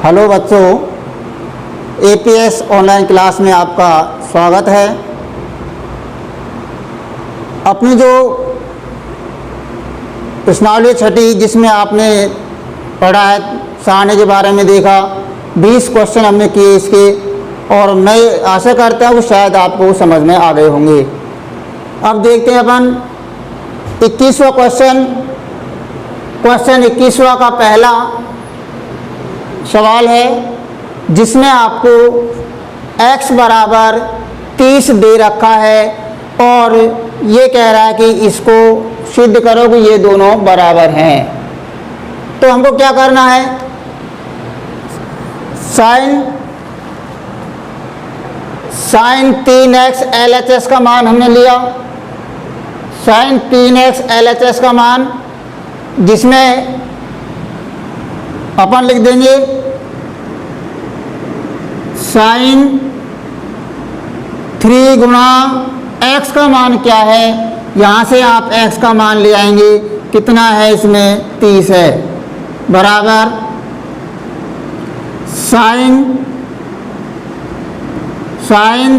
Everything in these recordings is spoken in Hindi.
हेलो बच्चों, एपीएस ऑनलाइन क्लास में आपका स्वागत है। अपनी जो प्रश्नावली छठी जिसमें आपने पढ़ा है, सारणी के बारे में देखा, 20 क्वेश्चन हमने किए इसके, और मैं आशा करता हूँ कि शायद आपको समझ में आ गए होंगे। अब देखते हैं अपन 21वां क्वेश्चन 21वां का पहला सवाल है जिसमें आपको x बराबर 30 दे रखा है और ये कह रहा है कि इसको सिद्ध करो कि ये दोनों बराबर हैं। तो हमको क्या करना है, साइन 3x LHS का मान हमने लिया, साइन 3x LHS का मान, जिसमें अपन लिख देंगे साइन 3 गुणा x का मान क्या है, यहाँ से आप x का मान ले आएंगे, कितना है इसमें 30 है, बराबर साइन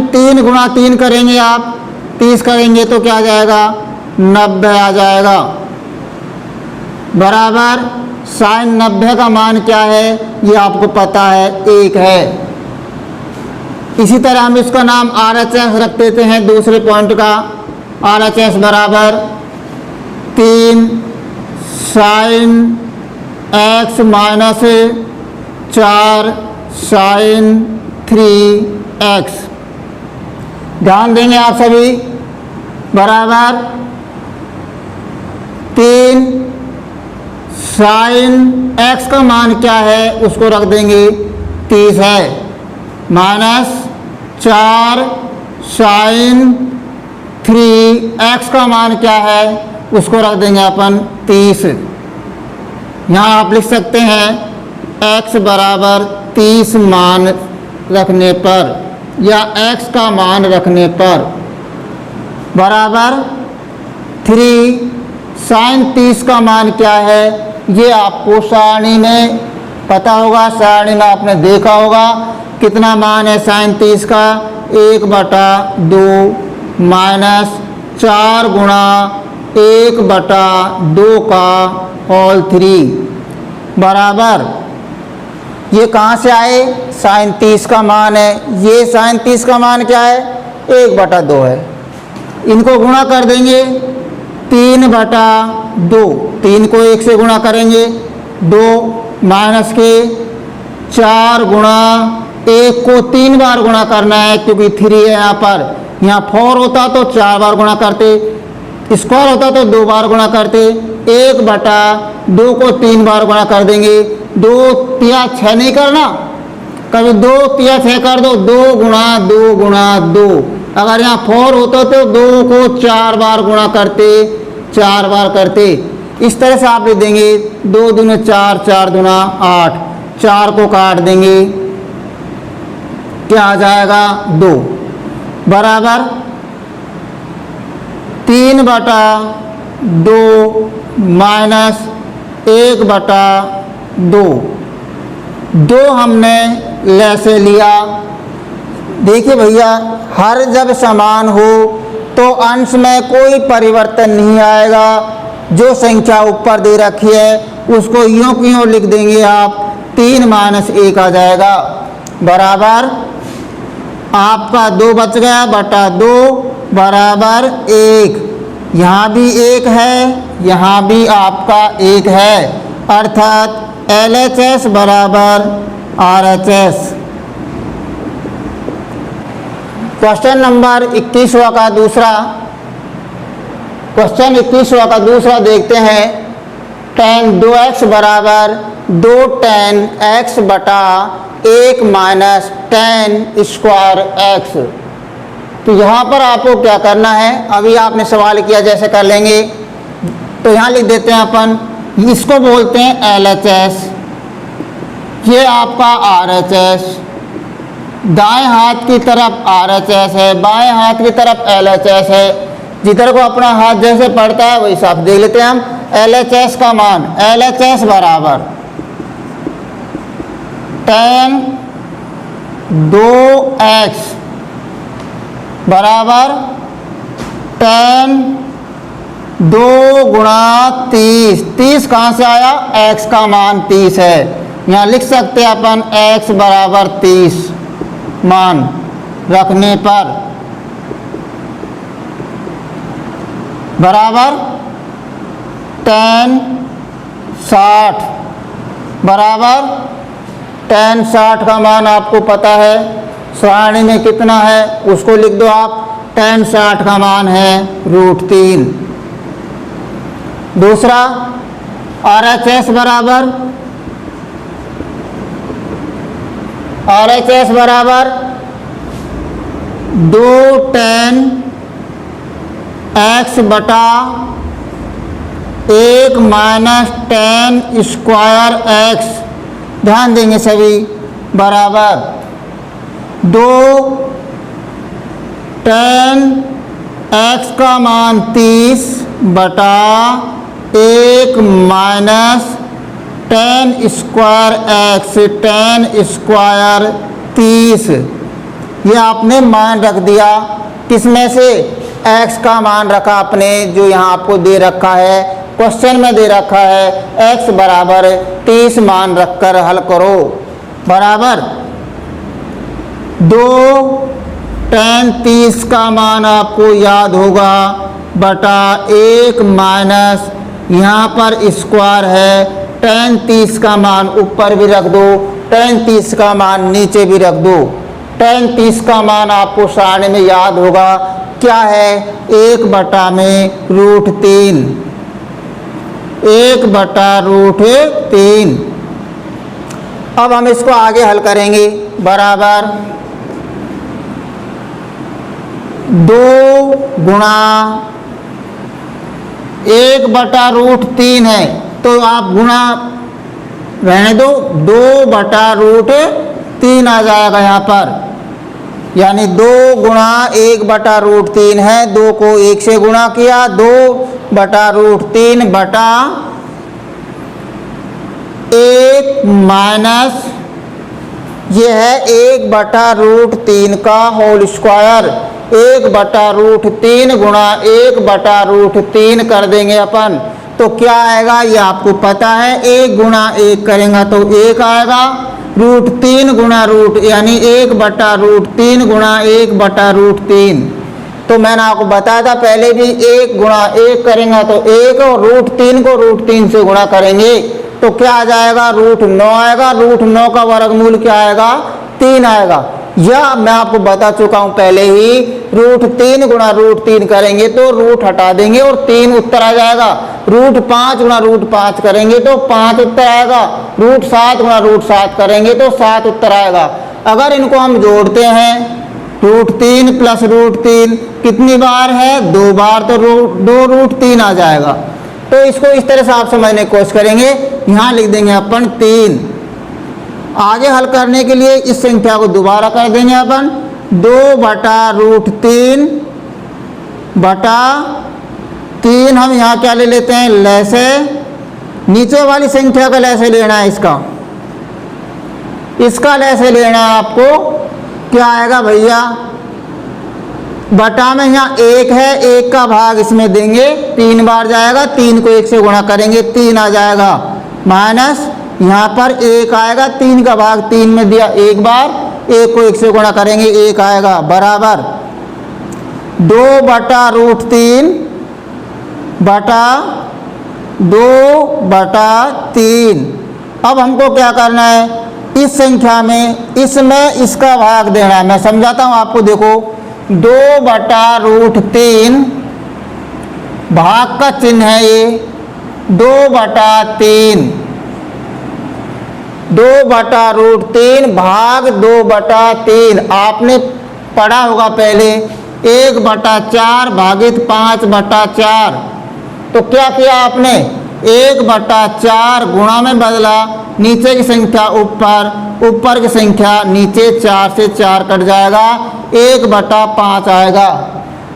3 गुणा 3 करेंगे आप, 30 करेंगे तो क्या आ जाएगा 90 आ जाएगा, बराबर साइन 90 का मान क्या है ये आपको पता है 1 है। इसी तरह हम इसका नाम RHS रख देते हैं, दूसरे पॉइंट का RHS बराबर 3 sign x minus 4 sign 3x। ध्यान देंगे आप सभी, बराबर 3 साइन x का मान क्या है उसको रख देंगे 30 है, माइनस 4 साइन 3x का मान क्या है उसको रख देंगे अपन 30। यहाँ आप लिख सकते हैं x बराबर 30 मान रखने पर या x का मान रखने पर, बराबर 3 साइन 30 का मान क्या है ये आपको सारणी में पता होगा, सारणी में आपने देखा होगा कितना मान है साइन 30 का, 1/2 माइनस 4 गुणा 1/2 का होल 3, बराबर ये कहाँ से आए, साइन 30 का मान है, ये साइन 30 का मान क्या है 1/2 है, इनको गुणा कर देंगे 3/2, 3 को 1 से गुणा करेंगे 2 माइनस के 4 गुणा 1 को 3 बार गुणा करना है क्योंकि 3 है यहाँ पर, यहाँ 4 होता तो 4 बार गुणा करते, स्क्वायर होता तो 2 बार गुणा करते, 1/2 को 3 बार गुणा कर देंगे, 2 तिया 6 नहीं करना, कभी 2 तिया 6 कर दो, 2 गुणा 2 गुणा 2, अगर यहाँ 4 होता तो 2 को 4 बार गुणा करते, 4 बार करते, इस तरह से आप लिख देंगे 2 दूनी 4, 4 दूना 8, 4 को काट देंगे क्या आ जाएगा 2, बराबर 3/2 माइनस 1/2, 2 हमने ले से लिया। देखिए भैया, हर जब समान हो तो अंश में कोई परिवर्तन नहीं आएगा, जो संख्या ऊपर दे रखी है उसको यूं की यूं लिख देंगे आप, 3 माइनस 1 आ जाएगा, बराबर आपका 2 बच गया बटा 2 बराबर 1, यहाँ भी 1 है, यहाँ भी आपका 1 है, अर्थात LHS बराबर RHS। क्वेश्चन नंबर 21वां का दूसरा देखते हैं, tan 2x बराबर 2 tan x बटा 1 माइनस tan स्क्वायर x। तो यहाँ पर आपको क्या करना है, अभी आपने सवाल किया जैसे कर लेंगे, तो यहाँ लिख देते हैं अपन, इसको बोलते हैं LHS, ये आपका RHS, दाएं हाथ की तरफ RHS है, बाएं हाथ की तरफ LHS है, जिधर को अपना हाथ जैसे पड़ता है वही साफ देख लेते हैं हम। LHS का मान, LHS बराबर tan 2x बराबर tan 2 गुणा 30। 30 कहाँ से आया? x का मान 30 है। यहाँ लिख सकते हैं अपन x बराबर 30 मान रखने पर बराबर tan 60 बराबर tan 60 का मान आपको पता है सारणी में कितना है, उसको लिख दो आप। tan 60 का मान है √3। दूसरा RHS बराबर 2 tan x बटा 1 माइनस tan स्क्वायर x, ध्यान देंगे सभी, बराबर 2 tan x का मान 30 बटा 1 minus tan square x, tan square 30। ये आपने मान रख दिया, किसमें से? x का मान रखा आपने, जो यहाँ आपको दे रखा है, क्वेश्चन में दे रखा है x बराबर 30 मान रखकर हल करो। बराबर 2 tan 30 का मान आपको याद होगा बटा 1 माइनस, यहाँ पर स्क्वायर है, tan 30 का मान ऊपर भी रख दो, tan 30 का मान नीचे भी रख दो। tan 30 का मान आपको सारणी में याद होगा, क्या है? 1 बटा में √3, 1 बटा √3। अब हम इसको आगे हल करेंगे। बराबर 2 गुणा 1 बटा √3 है, तो आप गुणा रहने दो, 2 बटा √3 आ जाएगा यहाँ पर, यानी 2 गुणा 1 बटा √3 है, 2 को 1 से गुणा किया, 2 बटा √3 बटा 1 माइनस ये है 1 बटा √3 का होल स्क्वायर। 1 बटा √3 गुणा 1 बटा √3 कर देंगे अपन, तो क्या आएगा ये आपको पता है। 1 गुणा 1 करेंगे तो 1 आएगा, √3 गुणा यानी 1 बटा √3 गुणा 1 बटा √3। तो मैंने आपको बताया था पहले भी, 1 गुणा 1 करेंगे तो 1, और √3 को √3 से गुणा करेंगे तो क्या आ जाएगा? √9 आएगा। √9 का वर्गमूल क्या आएगा? 3 आएगा। या मैं आपको बता चुका हूं पहले ही, √3 गुणा √3 करेंगे तो रूट हटा देंगे और 3 उत्तर आ जाएगा। √5 गुणा √5 करेंगे तो 5 उत्तर आएगा। √7 गुणा √7 करेंगे तो 7 उत्तर आएगा। अगर इनको हम जोड़ते हैं, √3 प्लस √3 कितनी बार है? 2 बार, तो 2 √3 आ जाएगा। तो इसको इस तरह से आप समझने की कोशिश करेंगे। यहाँ लिख देंगे अपन 3। आगे हल करने के लिए इस संख्या को दोबारा कर देंगे अपन, 2 बटा √3 बटा 3। हम यहाँ क्या ले लेते हैं? लैसे, नीचे वाली संख्या का लैसे लेना है, इसका लैसे लेना है आपको। क्या आएगा भैया? बटा में यहाँ 1 है, 1 का भाग इसमें देंगे, 3 बार जाएगा, 3 को 1 से गुणा करेंगे 3 आ जाएगा, माइनस यहाँ पर 1 आएगा, 3 का भाग 3 में दिया 1 बार, 1 को 1 से गुणा करेंगे 1 आएगा, बराबर 2 बटा √3 बटा 2 बटा 3। अब हमको क्या करना है? इस संख्या में इसमें इसका भाग देना है। मैं समझाता हूँ आपको, देखो 2 बटा √3 भाग का चिन्ह है ये, 2 बटा 3, 2 बटा √3 भाग 2 बटा 3। आपने पढ़ा होगा पहले 1 बटा 4 भागित 5 बटा 4। तो क्या किया आपने? 1 बटा 4 गुणा में बदला, नीचे की संख्या ऊपर, ऊपर की संख्या नीचे, 4 से 4 कट जाएगा, 1 बटा 5 आएगा।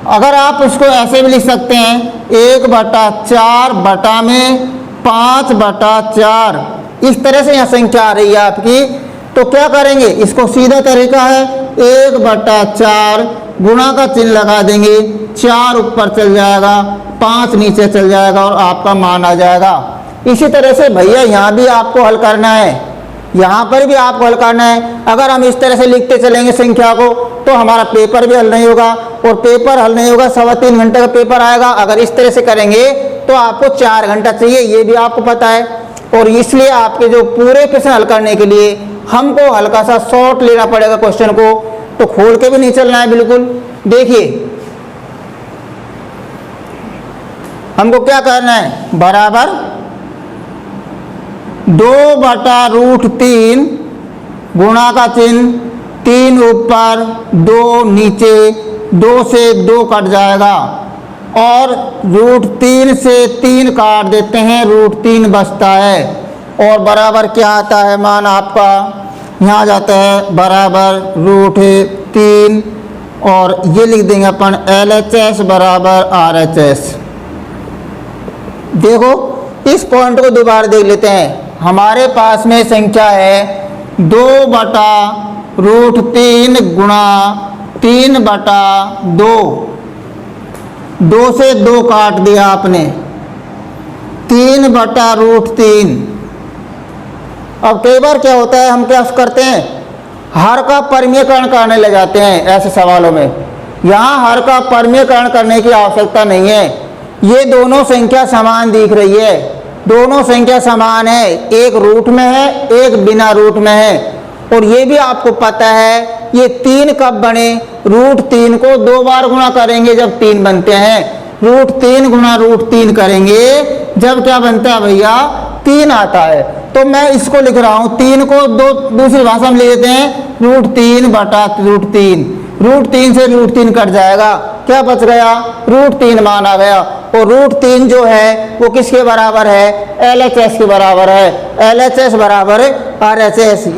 अगर आप इसको ऐसे भी लिख सकते हैं, 1 बटा 4 बटा में 5 बटा 4। इस तरह से यहाँ संख्या आ रही है आपकी तो क्या करेंगे, इसको सीधा तरीका है 1/4 गुणा का चिन्ह लगा देंगे, 4 ऊपर चल जाएगा, 5 नीचे चल जाएगा और आपका मान आ जाएगा। इसी तरह से भैया यहाँ भी आपको हल करना है, यहाँ पर भी आपको हल करना है। अगर हम इस तरह से लिखते चलेंगे संख्या को तो हमारा पेपर भी हल नहीं होगा, और पेपर हल नहीं होगा 3.25 घंटे का पेपर आएगा। अगर इस तरह से करेंगे तो आपको 4 घंटा चाहिए, ये भी आपको पता है। और इसलिए आपके जो पूरे प्रश्न हल करने के लिए हमको हल्का सा शॉर्ट लेना पड़ेगा क्वेश्चन को, तो खोल के भी नहीं चलना है बिल्कुल। देखिए हमको क्या करना है, बराबर 2/√3 गुणा का चिन्ह, 3 ऊपर 2 नीचे, 2 से 2 कट जाएगा और √3 से 3 काट देते हैं, √3 बचता है। और बराबर क्या आता है मान आपका, यहाँ जाता है बराबर √3 और ये लिख देंगे अपन LHS बराबर RHS। देखो इस पॉइंट को दोबारा देख लेते हैं। हमारे पास में संख्या है 2/√3 गुणा 3/2, 2 से 2 काट दिया आपने, 3/√3। अब कई बार क्या होता है, हम क्या करते हैं, हर का परमीयकरण करने ले जाते हैं ऐसे सवालों में। यहाँ हर का परमीयकरण करने की आवश्यकता नहीं है, ये दोनों संख्या समान दिख रही है, दोनों संख्या समान है, एक रूट में है एक बिना रूट में है। और ये भी आपको पता है ये 3 कब बने, √3 को 2 बार गुणा करेंगे जब 3 बनते हैं, √3 गुणा √3 करेंगे जब क्या बनता है भैया, 3 आता है। तो मैं इसको लिख रहा हूँ, 3 को दूसरी भाषा में ले लेते हैं √3/√3, √3 से √3 कट जाएगा, क्या बच गया, √3 मान आ गया। और √3 जो है वो किसके बराबर है, LHS के बराबर है, LHS बराबर RHS।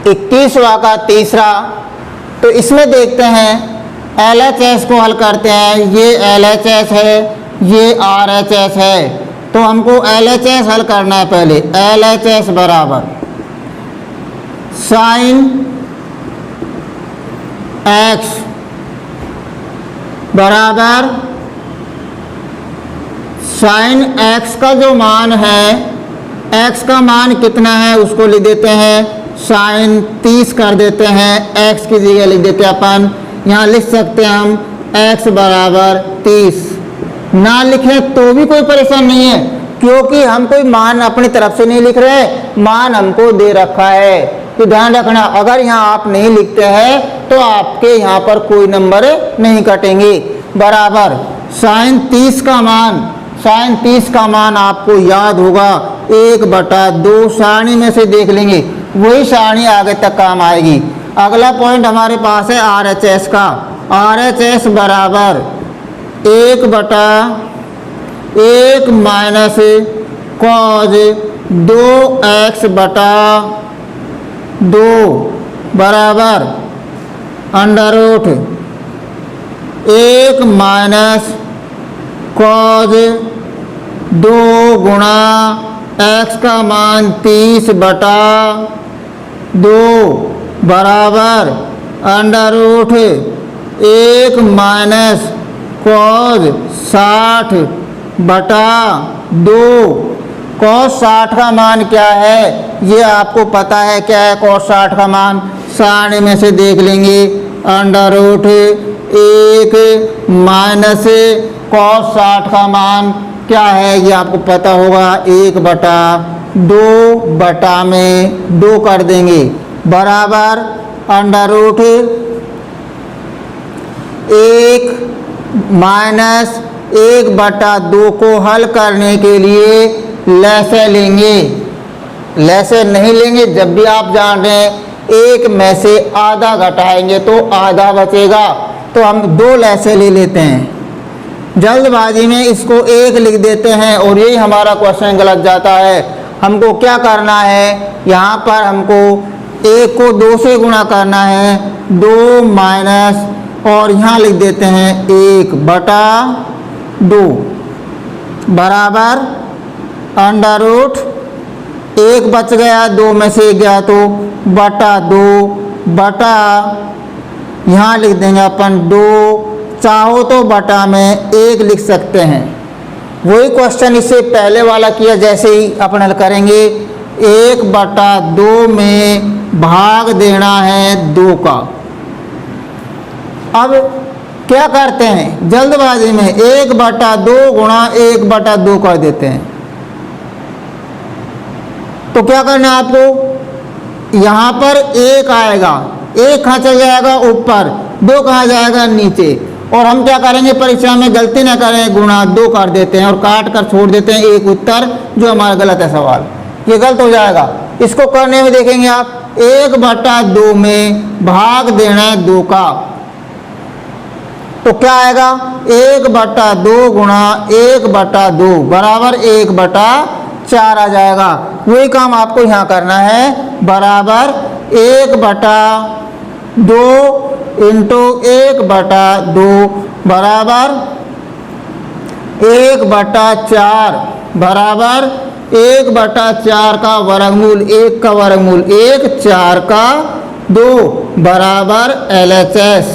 21वां का तीसरा, तो इसमें देखते हैं LHS को हल करते हैं, ये LHS है ये RHS है, तो हमको LHS हल करना है पहले। LHS बराबर sin x बराबर sin x का जो मान है, x का मान कितना है उसको लिख देते हैं sin 30 कर देते हैं, x की जगह लिख देते हैं अपन, यहाँ लिख सकते हैं हम x बराबर 30। ना लिखें तो भी कोई परेशान नहीं है, क्योंकि हम कोई मान अपनी तरफ से नहीं लिख रहे, मान हमको दे रखा है। तो ध्यान रखना, अगर यहाँ आप नहीं लिखते हैं तो आपके यहाँ पर कोई नंबर नहीं कटेंगे। बराबर sin 30 का मान, sin 30 का मान आपको याद होगा 1/2, सारणी में से देख लेंगे, वही सारणी आगे तक काम आएगी। अगला पॉइंट हमारे पास है RHS का, RHS बराबर 1/1 माइनस cos 2x/2 बराबर √1 माइनस cos 2 गुणा x का मान 30/2 बराबर √1 माइनस cos 60/2। cos 60 का मान क्या है, ये आपको पता है क्या है cos 60 का मान, सारणी में से देख लेंगे, √1 माइनस cos 60 का मान क्या है ये आपको पता होगा, 1/2 बटा में 2 कर देंगे, बराबर √1 माइनस 1/2 को हल करने के लिए लैसे लेंगे, लैसे नहीं लेंगे जब भी आप जान रहे हैं, 1 में से आधा घटाएंगे तो आधा बचेगा, तो हम 2 लैसे ले लेते हैं। जल्दबाजी में इसको 1 लिख देते हैं और यही हमारा क्वेश्चन गलत जाता है। हमको क्या करना है, यहाँ पर हमको 1 को 2 से गुणा करना है, 2 माइनस और यहाँ लिख देते हैं 1/2 बराबर एक बच गया, 2 में से 1 गया तो बटा 2 बटा, यहाँ लिख देंगे अपन 2, चाहो तो बटा में 1 लिख सकते हैं। वही क्वेश्चन इससे पहले वाला किया जैसे ही अपन हल करेंगे। 1 बटा 2 में भाग देना है 2 का। अब क्या करते हैं जल्दबाजी में, 1 बटा 2 गुणा 1 बटा 2 कर देते हैं। तो क्या करना है आपको, यहाँ पर 1 आएगा, 1 कहाँ चल जाएगा ऊपर, 2 कहाँ जाएगा नीचे। और हम क्या करेंगे परीक्षा में गलती ना करें, गुणा 2 कर देते हैं और काट कर छोड़ देते हैं एक उत्तर जो हमारा गलत है सवाल, ये गलत हो जाएगा। इसको करने में देखेंगे आप, 1 बटा 2 में भाग देना है 2 का, तो क्या आएगा 1 बटा 2 गुणा 1 बटा 2 बराबर 1 बटा 4 आ जाएगा। वही काम आपको यहाँ करना है, बराबर 1 बटा 2 इंटू 1 बटा 2 बराबर 1 बटा 4 बराबर 1 बटा 4 का वर्गमूल, 1 का वर्गमूल 1, 4 का 2 बराबर LHS,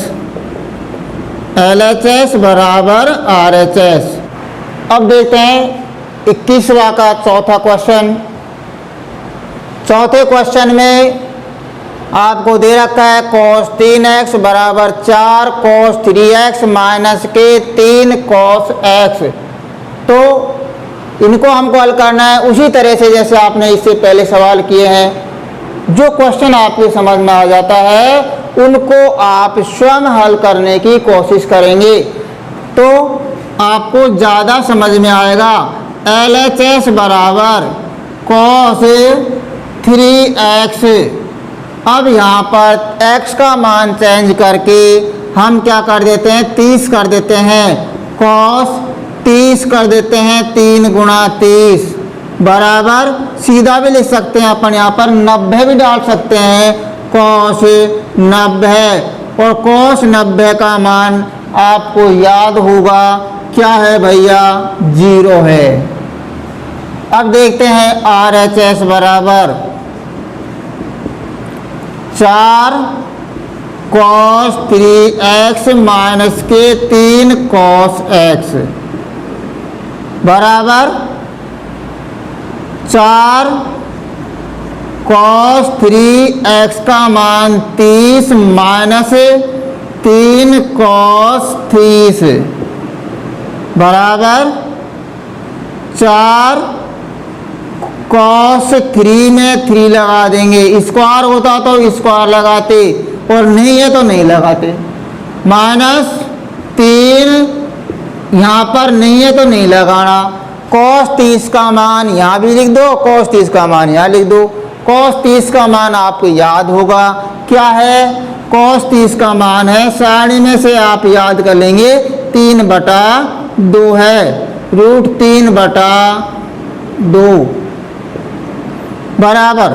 LHS बराबर RHS। अब देखते हैं 21वां का चौथा क्वेश्चन। चौथे क्वेश्चन में आपको दे रखा है cos 3x बराबर 4 cos 3x माइनस के 3 cos x। तो इनको हमको हल करना है उसी तरह से जैसे आपने इससे पहले सवाल किए हैं। जो क्वेश्चन आपके समझ में आ जाता है उनको आप स्वयं हल करने की कोशिश करेंगे तो आपको ज़्यादा समझ में आएगा। LHS बराबर cos 3x। अब यहाँ पर x का मान चेंज करके हम क्या कर देते हैं 30 कर देते हैं, cos 30 कर देते हैं 3 गुणा 30 बराबर, सीधा भी लिख सकते हैं अपन यहाँ पर 90 भी डाल सकते हैं, cos 90। और cos 90 का मान आपको याद होगा क्या है भैया, 0 है। अब देखते हैं RHS बराबर 4 cos 3x माइनस के 3 cos x बराबर 4 cos 3x का मान 30 माइनस 3 cos 30 बराबर 4 cos 3 में 3 लगा देंगे, स्क्वायर होता तो स्क्वायर लगाते और नहीं है तो नहीं लगाते, माइनस 3 यहाँ पर नहीं है तो नहीं लगाना। cos 30 का मान यहाँ भी लिख दो, cos 30 का मान यहाँ लिख दो। cos 30 का मान आपको याद होगा क्या है, cos 30 का मान है, सारणी में से आप याद कर लेंगे 3 बटा 2 है, √3 बटा 2 बराबर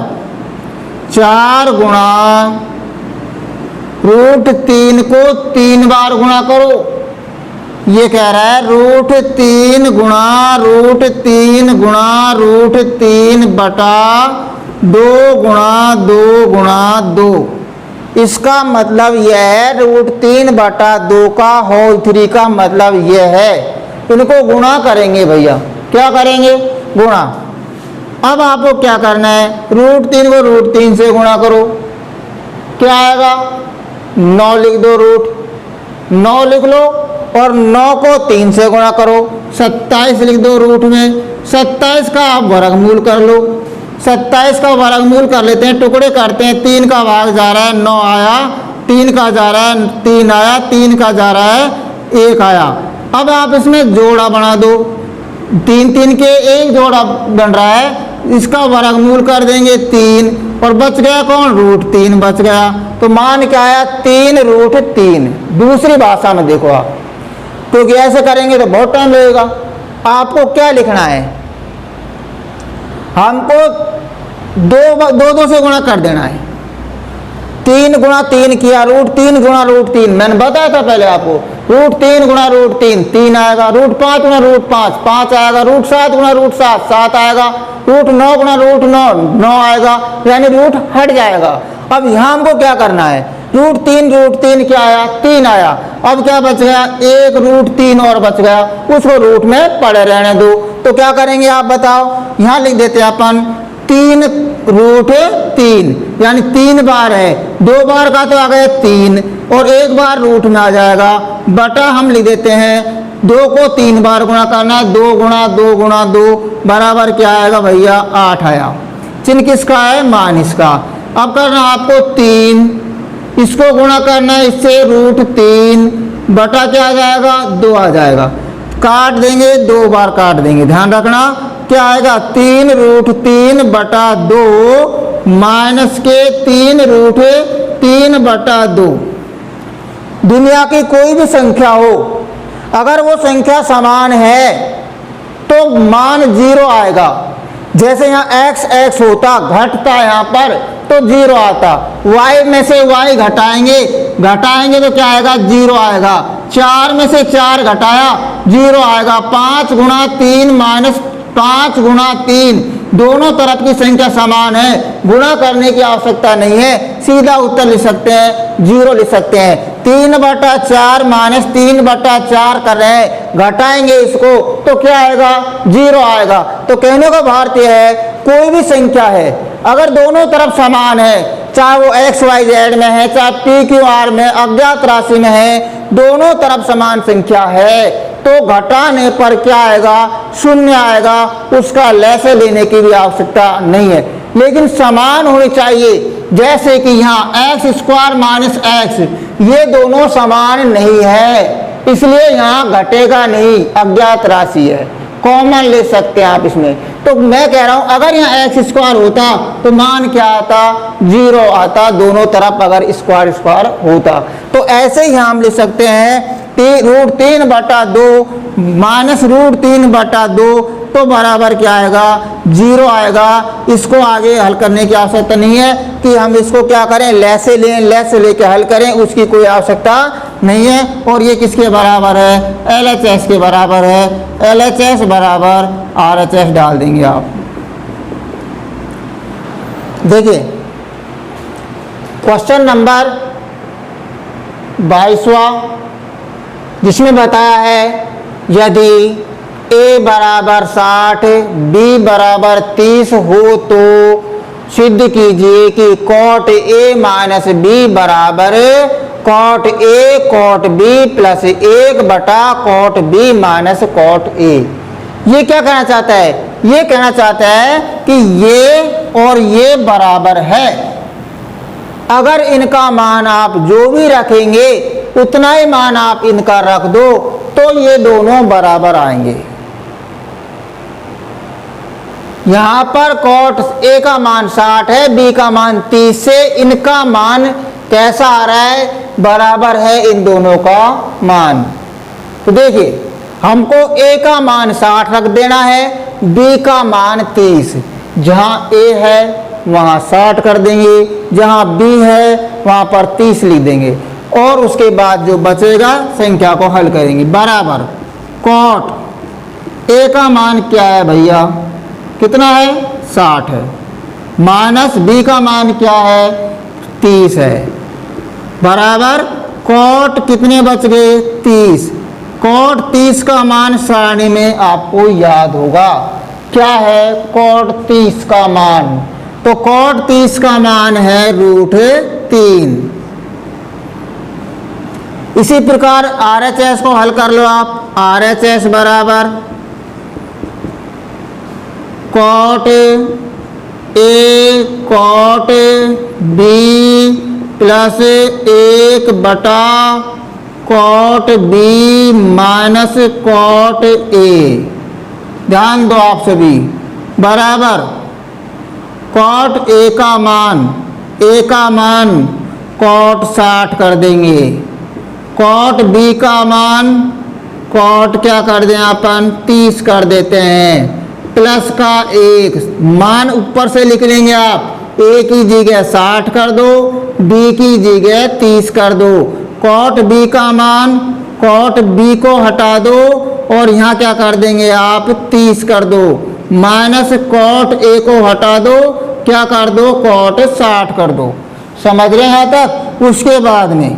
4 गुणा √3 को 3 बार गुणा करो, ये कह रहा है √3 गुणा √3 गुणा √3 बटा 2 गुणा 2 गुणा 2। इसका मतलब यह है √3 बटा 2 का होल 3 का मतलब यह है। इनको गुणा करेंगे भैया, क्या करेंगे गुणा। अब आपको क्या करना है, √3 को √3 से गुणा करो, क्या आएगा 9 लिख दो, √9 लिख लो और 9 को 3 से गुणा करो, 27 लिख दो रूट में। 27 का आप वर्गमूल कर लो, 27 का वर्गमूल कर लेते हैं, टुकड़े करते हैं, 3 का भाग जा रहा है 9 आया, 3 का जा रहा है 3 आया, 3 का जा रहा है 1 आया। अब आप इसमें जोड़ा बना दो, 3 3 के 1 जोड़ा बन रहा है, इसका वर्गमूल कर देंगे 3 और बच गया कौन, √3 बच गया। तो मान क्या आया 3 √3। दूसरी भाषा में देखो आप, क्योंकि ऐसे करेंगे तो बहुत टाइम लगेगा। आपको क्या लिखना है, हमको 2 से गुणा कर देना है। 3 गुणा 3 किया, √3 गुणा √3 मैंने बताया था पहले आपको, √3 गुणा √3 3 आएगा, √5 गुणा √5 5 आएगा, √7 गुणा √7 7 आएगा, रूट 9 गुणा रूट 9 आएगा, यानी रूट हट जाएगा। अब यहाँ हमको क्या करना है, रूट 3 क्या आया, 3 आया। अब क्या बच गया, एक रूट 3 और बच गया, उसको रूट में पड़े रहने दो। तो क्या करेंगे आप बताओ, यहाँ लिख देते हैं अपन 3 रूट 3, यानी 3 बार है, 2 बार का तो आ गया 3 और 1 बार रूट में आ जाएगा, बटा हम लिख देते हैं 2 को 3 बार गुणा करना है, 2 गुणा 2 गुणा 2 बराबर क्या आएगा भैया, 8 आया। चिन्ह किसका है, मान इसका। अब करना आपको 3, इसको गुणा करना है इससे, रूट 3 बटा क्या आ जाएगा, 2 आ जाएगा। काट देंगे, 2 बार काट देंगे, ध्यान रखना क्या आएगा, 3 रूट 3 बटा 2 माइनस के 3 रूट 3 बटा 2। दुनिया की कोई भी संख्या हो, अगर वो संख्या समान है तो मान 0 आएगा। जैसे यहाँ x होता, घटता यहाँ पर तो 0 आता, y में से y घटाएंगे तो क्या आएगा, 0 आएगा। 4 में से 4 घटाया, 0 आएगा। 5 गुणा 3 माइनस 5 गुणा 3, दोनों तरफ की संख्या समान है, गुणा करने की आवश्यकता नहीं है, सीधा उत्तर लिख सकते हैं, 0 लिख सकते हैं। 3 बटा 4 माइनस 3 बटा 4 कर रहे हैं, घटाएंगे इसको तो क्या आएगा, 0 आएगा। तो कहने का भाव यह है, कोई भी संख्या है अगर दोनों तरफ समान है, चाहे वो x y z में है, चाहे p q r में, अज्ञात राशि में है, दोनों तरफ समान संख्या है तो घटाने पर क्या आएगा, 0 आएगा, उसका लैसे लेने की भी आवश्यकता नहीं है। लेकिन समान होनी चाहिए, जैसे कि यहाँ x² माइनस x, ये दोनों समान नहीं है, इसलिए यहाँ घटेगा नहीं, अज्ञात राशि है, कॉमन ले सकते हैं आप इसमें। तो मैं कह रहा हूं अगर यहाँ x² होता तो मान क्या आता, 0 आता, दोनों तरफ अगर स्क्वायर होता। तो ऐसे ही हम लिख सकते हैं रूट 3 बटा 2 माइनस रूट 3 बटा 2 तो बराबर क्या आएगा, 0 आएगा। इसको आगे हल करने की आवश्यकता नहीं है कि हम इसको क्या करें, लैसे लें, लैसे लेके हल करें, उसकी कोई आवश्यकता नहीं है। और ये किसके बराबर है, LHS के बराबर है, LHS बराबर RHS डाल देंगे आप। देखिए क्वेश्चन नंबर 22वां, जिसमें बताया है यदि a बराबर 60 b बराबर 30 हो तो सिद्ध कीजिए कि cot a माइनस b बराबर cot a cot b plus 1 बटा cot b minus cot a। ये क्या कहना चाहता है, ये कहना चाहता है कि ये और ये बराबर है, अगर इनका मान आप जो भी रखेंगे उतना ही मान आप इनका रख दो तो ये दोनों बराबर आएंगे। यहां पर cot a का मान 60 है, b का मान 30 से इनका मान कैसा आ रहा है, बराबर है इन दोनों का मान। तो देखिए हमको a का मान 60 रख देना है, b का मान 30, जहां a है वहां 60 कर देंगे, जहां b है वहां पर 30 लिख देंगे और उसके बाद जो बचेगा संख्या को हल करेंगे। बराबर cot a का मान क्या है भैया, कितना है, 60 है, माइनस b का मान क्या है, 30 है, बराबर cot कितने बच गए, 30। cot 30 का मान सारणी में आपको याद होगा, क्या है cot 30 का मान, तो cot 30 का मान है रूट 3। इसी प्रकार RHS को हल कर लो आप, RHS बराबर cot a cot b plus 1 बटा cot b minus cot a। ध्यान दो आप सभी, बराबर cot a का मान cot 60 कर देंगे, cot b का मान cot क्या कर दें अपन, 30 कर देते हैं, प्लस का 1 मान ऊपर से लिख लेंगे आप, a की जगह 60 कर दो, b की जगह 30 कर दो, cot b का मान cot b को हटा दो और यहाँ क्या कर देंगे आप, 30 कर दो, माइनस कॉट ए को हटा दो, क्या कर दो, कॉट 60 कर दो। समझ रहे हैं यहाँ तक। उसके बाद में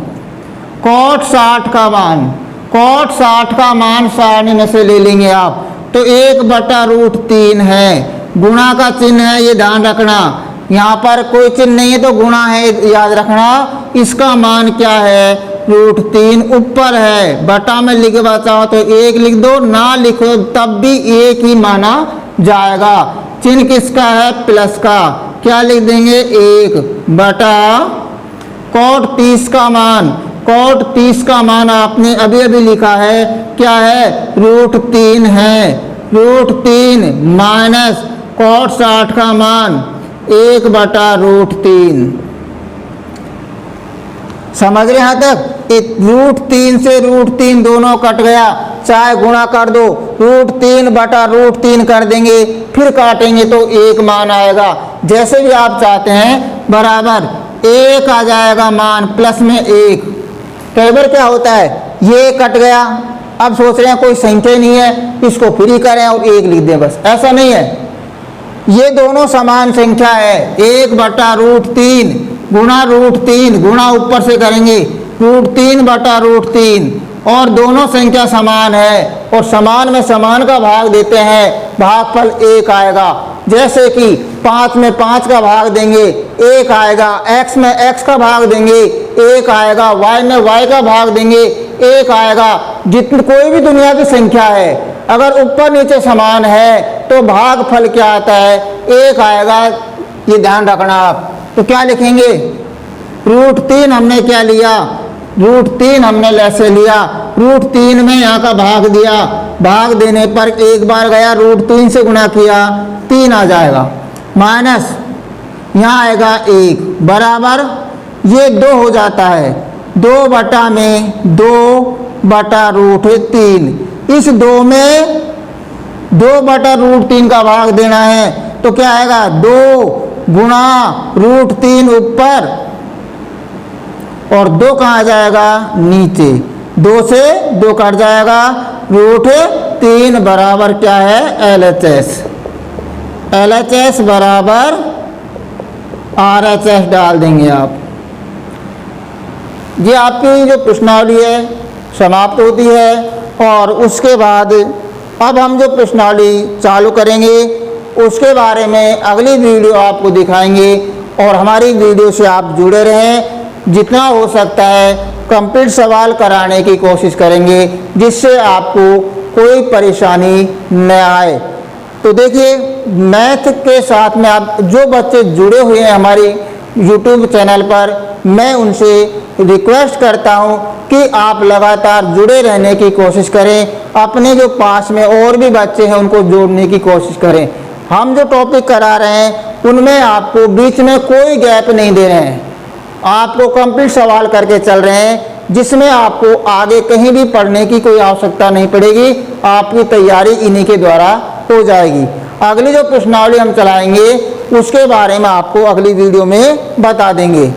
कॉट 60 का मान, कॉट 60 का मान सारणी में से ले लेंगे आप, तो 1/√3 है, गुणा का चिन्ह है, ये ध्यान रखना। यहाँ पर कोई चिन्ह नहीं है तो गुणा है, याद रखना। इसका मान क्या है, √3 ऊपर है, बटा में लिख बचाओ तो 1 लिख दो, ना लिखो तब भी 1 ही माना जाएगा। चिन्ह किसका है, प्लस का, क्या लिख देंगे, 1 बटा कॉट 30 का मान, कॉट 30 का मान आपने अभी अभी लिखा है, क्या है, √3 है, √3 माइनस कॉट 60 का मान 1/√3। समझ रहे यहाँ तक। √3 से √3 दोनों कट गया, चाहे गुणा कर दो, √3/√3 कर देंगे, फिर काटेंगे तो 1 मान आएगा। जैसे भी आप चाहते हैं, बराबर 1 आ जाएगा मान, प्लस में 1। कई बार क्या होता है, ये कट गया, अब सोच रहे हैं कोई संख्या नहीं है, इसको फ्री करें और 1 लिख दें, बस ऐसा नहीं है। ये दोनों समान संख्या है, 1/√3 गुणा √3, गुणा ऊपर से करेंगे, √3/√3, और दोनों संख्या समान है, और समान में समान का भाग देते हैं, भागफल 1 आएगा। जैसे कि 5 में 5 का भाग देंगे, 1 आएगा, x में x का भाग देंगे, 1 आएगा, y में y का भाग देंगे, 1 आएगा। जितनी कोई भी दुनिया की संख्या है, अगर ऊपर नीचे समान है तो भागफल क्या आता है, 1 आएगा, ये ध्यान रखना आप। तो क्या लिखेंगे, √3 हमने क्या लिया, √3 हमने ऐसे लिया, √3 में यहाँ का भाग दिया, भाग देने पर एक बार गया, √3 से गुणा किया, 3 आ जाएगा, माइनस यहाँ आएगा 1 बराबर, ये 2 हो जाता है, 2 बटा में 2/√3। इस 2 में 2/√3 का भाग देना है, तो क्या आएगा, 2 गुणा √3 ऊपर, और 2 कहाँ जाएगा, नीचे, 2 से 2 कट जाएगा, √3 बराबर क्या है, LHS, LHS बराबर RHS डाल देंगे आप। ये आपकी जो प्रश्नावली है समाप्त होती है, और उसके बाद अब हम जो प्रश्नावली चालू करेंगे उसके बारे में अगली वीडियो आपको दिखाएंगे, और हमारी वीडियो से आप जुड़े रहें। जितना हो सकता है कंप्लीट सवाल कराने की कोशिश करेंगे, जिससे आपको कोई परेशानी न आए। तो देखिए, मैथ के साथ में आप जो बच्चे जुड़े हुए हैं हमारी YouTube चैनल पर, मैं उनसे रिक्वेस्ट करता हूं कि आप लगातार जुड़े रहने की कोशिश करें, अपने जो पास में और भी बच्चे हैं उनको जोड़ने की कोशिश करें। हम जो टॉपिक करा रहे हैं उनमें आपको बीच में कोई गैप नहीं दे रहे हैं, आपको कंप्लीट सवाल करके चल रहे हैं, जिसमें आपको आगे कहीं भी पढ़ने की कोई आवश्यकता नहीं पड़ेगी, आपकी तैयारी इन्हीं के द्वारा हो जाएगी। अगली जो प्रश्नावली हम चलाएंगे उसके बारे में आपको अगली वीडियो में बता देंगे।